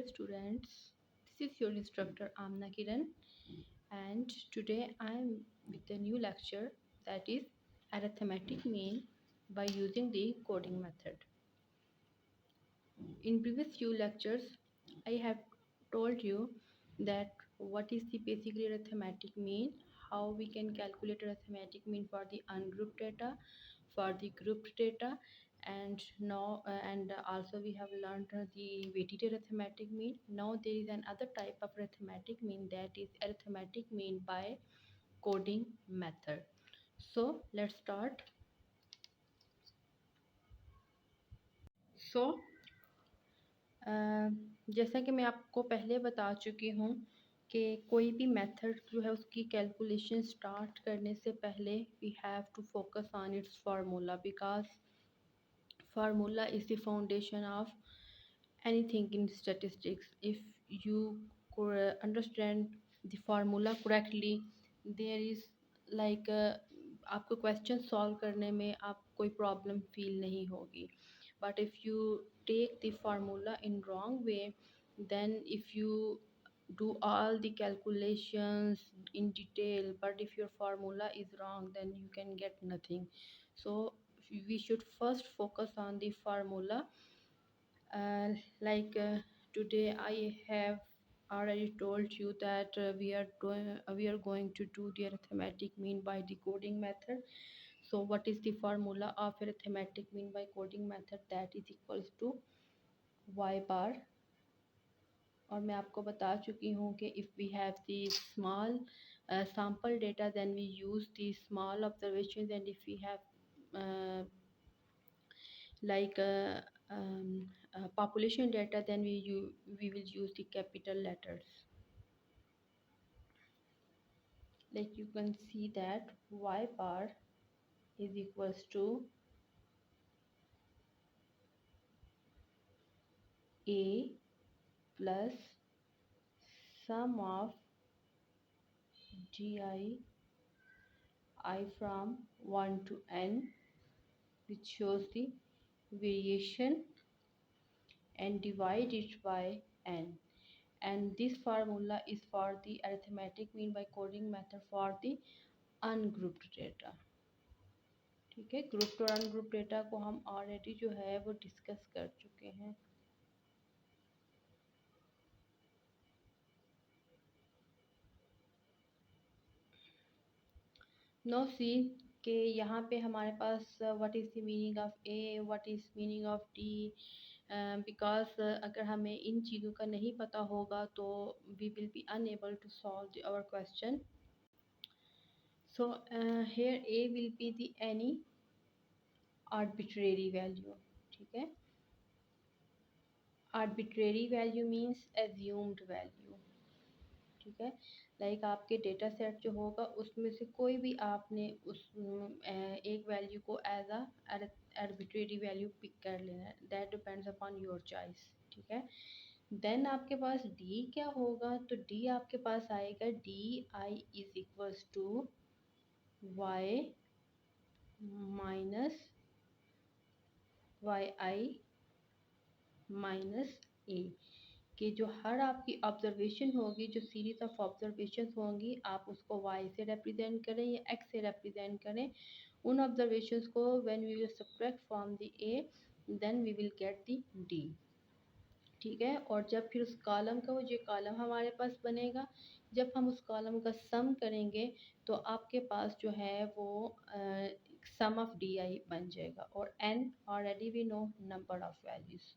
Dear students, this is your instructor Amna Kiran, and today I am with a new lecture, that is arithmetic mean by using the coding method. In previous few lectures, I have told you that what is the basically arithmetic mean, how we can calculate arithmetic mean for the ungrouped data, for the grouped data, and now and also we have learned the weighted arithmetic mean. Now there is another type of arithmetic mean, that is arithmetic mean by coding method. So let's start. So अ, जैसा कि मैं आपको पहले बता चुकी हूँ कि कोई भी मेथड जो है उसकी कैलकुलेशन स्टार्ट करने से पहले we have to focus on its formula, because formula is the foundation of anything in statistics. If you understand the formula correctly, there is like आपको क्वेश्चन सॉल्व करने में आप कोई प्रॉब्लम फील नहीं होगी. But if you take the formula in wrong way, then if you do all the calculations in detail, but if your formula is wrong, then you can get nothing. So we should first focus on the formula. uh, like today I have already told you that we are going to do the arithmetic mean by the coding method. So what is the formula of arithmetic mean by coding method? That is equals to y bar. और मैं आपको बता चुकी हूँ कि if we have the small sample data, then we use the small observations, and if we have uh, like population data, then we will use the capital letters. Like you can see that y bar is equals to a plus sum of I from 1 to n, which shows the variation, and divide it by n. And this formula is for the arithmetic mean by coding method for the ungrouped data. ठीक है, grouped और ungrouped data को हम already जो है वो discuss कर चुके हैं. नो सी कि यहाँ पे हमारे पास what is the meaning of A, what is meaning of D, because अगर हमें इन चीज़ों का नहीं पता होगा तो we will be unable to solve our question. So here A will be the any arbitrary value. ठीक है, arbitrary value means assumed value. ठीक है, लाइक आपके डेटा सेट जो होगा उसमें से कोई भी आपने उस एक वैल्यू को as a arbitrary value pick कर लेना है. That depends upon your choice. ठीक है, देन आपके पास डी क्या होगा, तो डी आपके पास आएगा D I is equals to Y minus Y I minus A, कि जो हर आपकी ऑब्जर्वेशन होगी, जो सीरीज ऑफ ऑब्जर्वेशन होंगी, आप उसको y से रिप्रेजेंट करें या x से रिप्रेजेंट करें. उन ऑब्जर्वेशंस को when we will subtract from the a, then we will get the d. ठीक है, और जब फिर उस कॉलम का वो जो कॉलम हमारे पास बनेगा, जब हम उस कॉलम का सम करेंगे तो आपके पास जो है वो सम ऑफ डी आई बन जाएगा. और n already we know number of values.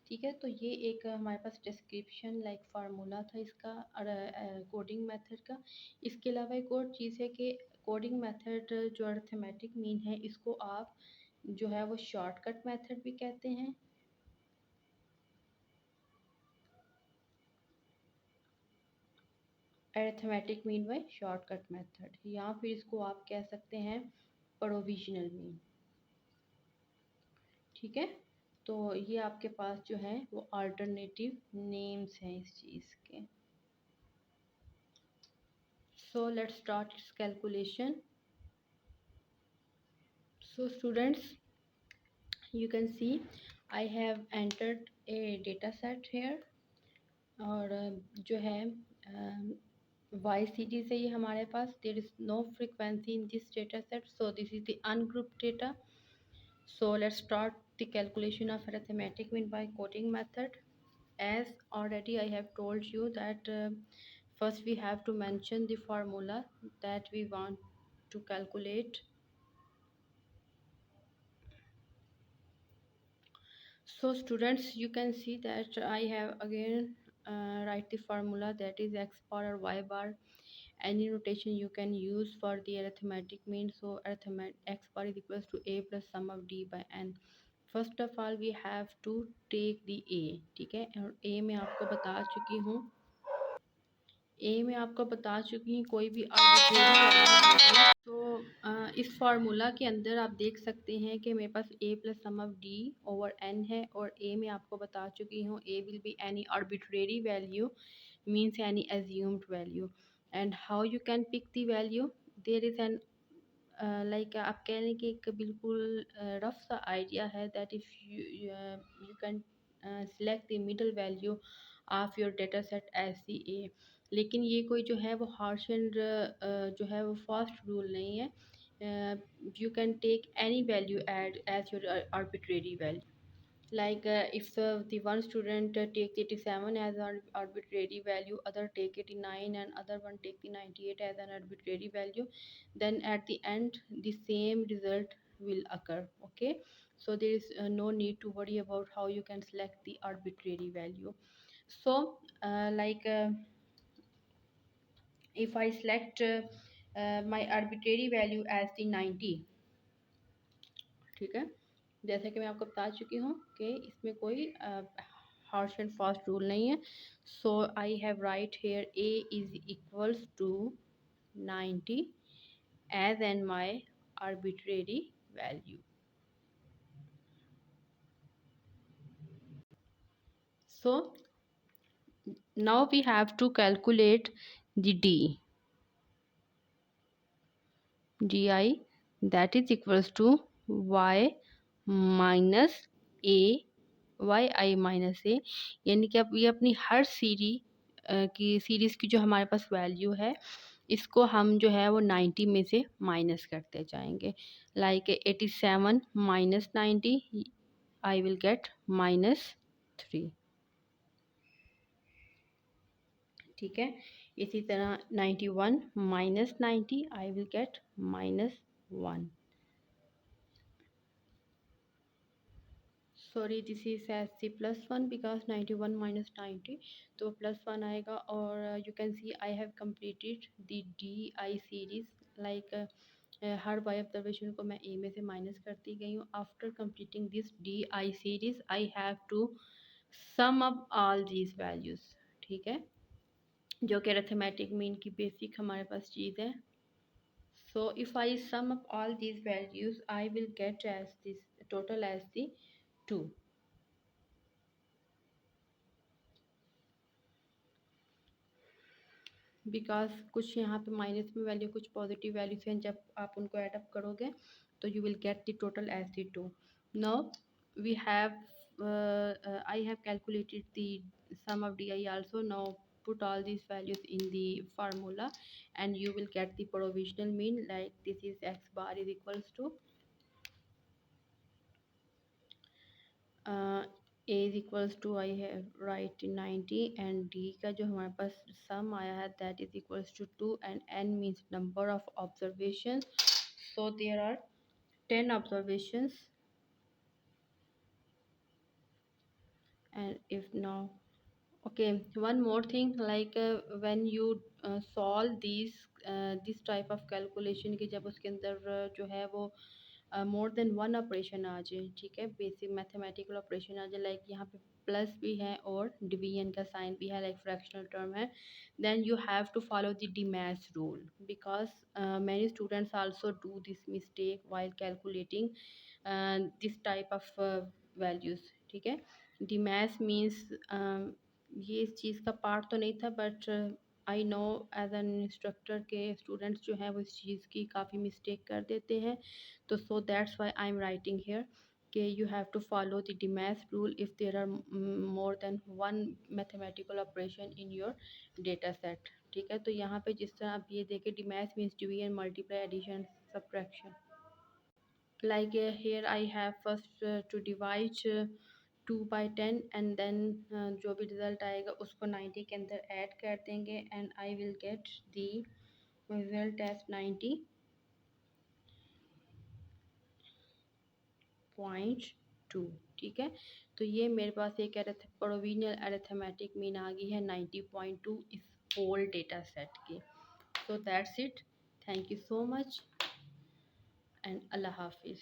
ठीक है, तो ये एक हमारे पास डिस्क्रिप्शन लाइक फार्मूला था इसका कोडिंग मेथड का. इसके अलावा एक और चीज़ है कि कोडिंग मेथड जो अर्थमेटिक मीन है, इसको आप जो है वो शॉर्टकट मेथड भी कहते हैं. Arithmetic mean by shortcut method, या फिर इसको आप कह सकते हैं प्रोविजनल मीन. ठीक है, तो ये आपके पास जो है वो अल्टरनेटिव नेम्स हैं इस चीज़ के. So let's start its calculation. So students, you can see I have entered a data set here. और जो है वाई सीरीज है ये हमारे पास, there is no frequency in this data set, so this is the ungroup data. So let's start the calculation of arithmetic mean by coding method. As already I have told you that first we have to mention the formula that we want to calculate. So students, you can see that I have again write the formula, that is x bar or y bar. Any notation you can use for the arithmetic mean. So arithmetic x bar is equals to a plus sum of d by n. First of all we have to take the A, ठीक है, और A में आपको बता चुकी हूँ, कोई भी आर्बिट्रेरी, तो इस फार्मूला के अंदर आप देख सकते हैं कि मेरे पास A plus sum of D over N है, और ए में आपको बता चुकी हूँ A will be any arbitrary value, means any assumed value. And how you can pick the value, there is an like आप कह रहे हैं कि एक बिल्कुल रफ सा आइडिया है, that if you can select the middle value of your data set as C A. लेकिन ये कोई जो है वो हार्श एंड जो है वो फास्ट रूल नहीं है. You can take any value add as your arbitrary value. Like if the one student take 87 as an arbitrary value, other take 89, and other one take the 98 as an arbitrary value, then at the end the same result will occur. Okay, so there is no need to worry about how you can select the arbitrary value. So if I select my arbitrary value as the 90, ठीक है, जैसे कि मैं आपको बता चुकी हूँ कि इसमें कोई हार्श एंड फास्ट रूल नहीं है. So I have write here A is equals to 90 as an my arbitrary value. So now we have to calculate the di, that is equals to y minus a Y I minus A, यानी कि अब ये अपनी हर series की जो हमारे पास value है, इसको हम जो है वो 90 में से माइनस करते जाएंगे. Like 87 minus 90, I will get -3, ठीक है. इसी तरह 91 minus 90, I will get -1. Sorry, this is S C plus one, because 91 minus 90 तो प्लस वन आएगा. और you can see I have completed the D I series. Like हर Y observation को मैं ए में से माइनस करती गई हूँ. After completing this D I series I have to sum up all these values, ठीक है, जो कि अरिथमेटिक मीन की बेसिक हमारे पास चीज़ है. So if I sum up all these values, I will get as this total as the 2. Because कुछ यहाँ पे माइनस में वैल्यू, कुछ पॉजिटिव वैल्यूज हैं, जब आप उनको एडअप करोगे तो you will get the total as the 2. No we have I have calculated the sum of D I also. Now put all these values in the formula and you will get the provisional mean. Like this is x bar is equals to A is equals to I have write 90, and D का जो हमारे पास sum आया है that is equals to 2, and N means number of observation. So there are 10 observations. And if now, okay, one more thing, like when you solve this type of calculation, कि जब उसके अंदर जो है वो मोर देन वन ऑपरेशन आ जाए, ठीक है, बेसिक मैथमेटिकल ऑपरेशन आ जाए, लाइक यहाँ पे प्लस भी है और डिवीजन का साइन भी है, लाइक फ्रैक्शनल टर्म है, then you have to follow the DMAS rule, because many students also do this mistake while calculating this type of values, ठीक है. डिमैच मीन्स ये इस चीज़ का पार्ट तो नहीं था, but I know as an instructor के स्टूडेंट्स जो हैं वो इस चीज़ की काफ़ी मिस्टेक कर देते हैं. तो so that's why I am writing here कि you have to follow the DMAS rule if there are more than one mathematical operation in your data set. ठीक है, तो यहाँ पे जिस तरह आप ये देखें, DMAS means division, multiply, addition, subtraction. Like here I have first to divide 2 by 10 and then जो भी रिजल्ट आएगा उसको 90 के अंदर ऐड कर देंगे and I will get the result as 90.2. ठीक है, तो ये मेरे पास एक प्रोविजनल अरिथमेटिक मीन आ गई है 90.2 इस होल डेटा सेट की. So that's it. Thank you so much and Allah Hafiz.